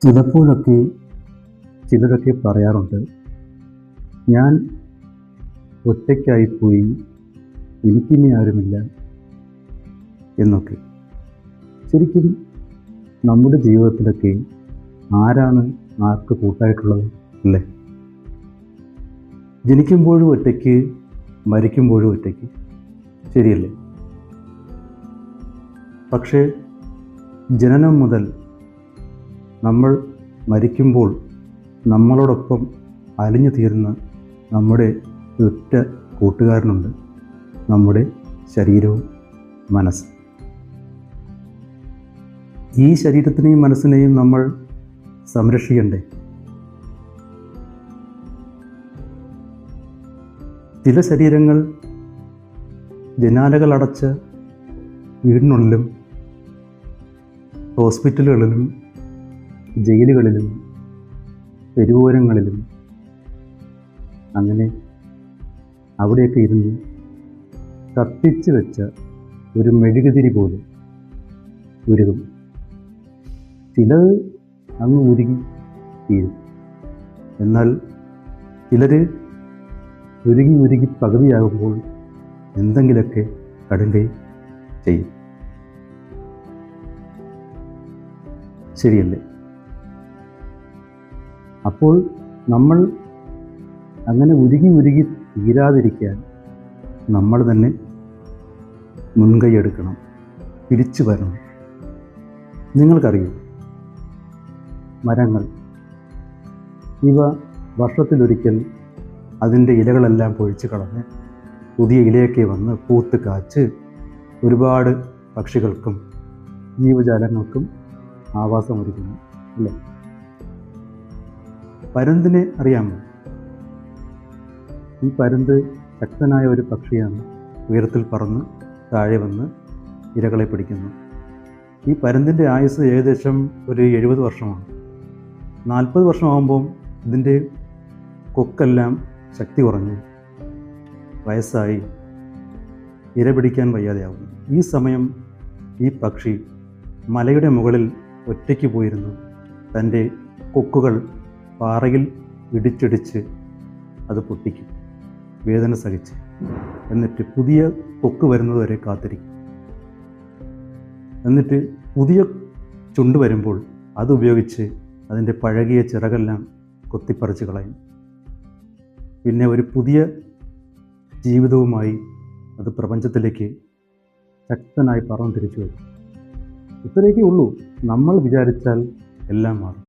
ചിലപ്പോഴൊക്കെ ചിലരൊക്കെ പറയാറുണ്ട്, ഞാൻ ഒറ്റയ്ക്കായിപ്പോയി, എനിക്കിനി ആരുമില്ല എന്നൊക്കെ. ശരിക്കും നമ്മുടെ ജീവിതത്തിലൊക്കെ ആരാണ് ആർക്ക് കൂട്ടായിട്ടുള്ളത് അല്ലേ? ജനിക്കുമ്പോഴും ഒറ്റയ്ക്ക്, മരിക്കുമ്പോഴും ഒറ്റയ്ക്ക്, ശരിയല്ലേ? പക്ഷേ ജനനം മുതൽ നമ്മൾ മരിക്കുമ്പോൾ നമ്മളോടൊപ്പം അലിഞ്ഞു തീരുന്ന നമ്മുടെ ഒറ്റ കൂട്ടുകാരനുണ്ട്, നമ്മുടെ ശരീരവും മനസ്സും. ഈ ശരീരത്തിനെയും മനസ്സിനെയും നമ്മൾ സംരക്ഷിക്കണ്ടേ? ചില ശരീരങ്ങൾ ജനാലകൾ അടച്ച വീടിനുള്ളിലും ഹോസ്പിറ്റലുകളിലും ജയിലുകളിലും തെരുവോരങ്ങളിലും അങ്ങനെ അവിടെയൊക്കെ ഇരുന്ന് കത്തിച്ച് വെച്ച ഒരു മെഴുകുതിരി പോലും ഉരുകും. ചിലത് അങ്ങ് ഉരുകി തീരും. എന്നാൽ ചിലർ ഉരുകി പകുതിയാകുമ്പോൾ എന്തെങ്കിലുമൊക്കെ കടുങ്കൈ ചെയ്യും. ശരിയല്ലേ? അപ്പോൾ നമ്മൾ അങ്ങനെ ഉരുകി തീരാതിരിക്കാൻ നമ്മൾ തന്നെ മുൻകൈയെടുക്കണം, തിരിച്ചു വരണം. നിങ്ങൾക്കറിയൂ, മരങ്ങൾ ഇവ വർഷത്തിലൊരിക്കൽ അതിൻ്റെ ഇലകളെല്ലാം പൊഴിച്ച് കളഞ്ഞ് പുതിയ ഇലയൊക്കെ വന്ന് പൂത്ത് കാച്ച് ഒരുപാട് പക്ഷികൾക്കും ജീവജാലങ്ങൾക്കും ആവാസമൊരുക്കുന്നു അല്ലേ? പരുന്തിനെ അറിയാമോ? ഈ പരുന്ത് ശക്തനായ ഒരു പക്ഷിയാണ്. ഉയരത്തിൽ പറന്ന് താഴെ വന്ന് ഇരകളെ പിടിക്കുന്നു. ഈ പരുന്തിൻ്റെ ആയുസ് ഏകദേശം ഒരു 70 വർഷമാണ്. 40 വർഷമാകുമ്പം ഇതിൻ്റെ കൊക്കെല്ലാം ശക്തി കുറഞ്ഞ് വയസ്സായി ഇര പിടിക്കാൻ വയ്യാതെയാകുന്നു. ഈ സമയം ഈ പക്ഷി മലയുടെ മുകളിൽ ഒറ്റയ്ക്ക് പോയിരുന്നു തൻ്റെ കൊക്കുകൾ പാറയിൽ ഇടിച്ചിടിച്ച് അത് പൊട്ടിക്കും, വേദന സഹിച്ച്. എന്നിട്ട് പുതിയ കൊക്ക് വരുന്നതുവരെ കാത്തിരിക്കും. എന്നിട്ട് പുതിയ ചുണ്ട് വരുമ്പോൾ അതുപയോഗിച്ച് അതിൻ്റെ പഴകിയ ചിറകെല്ലാം കൊത്തിപ്പറിച്ച് കളയും. പിന്നെ ഒരു പുതിയ ജീവിതവുമായി അത് പ്രപഞ്ചത്തിലേക്ക് ശക്തനായി പറന്ന് തിരിച്ചു വരും. ഇത്രയൊക്കെ ഉള്ളൂ. നമ്മൾ വിചാരിച്ചാൽ എല്ലാം മാറും.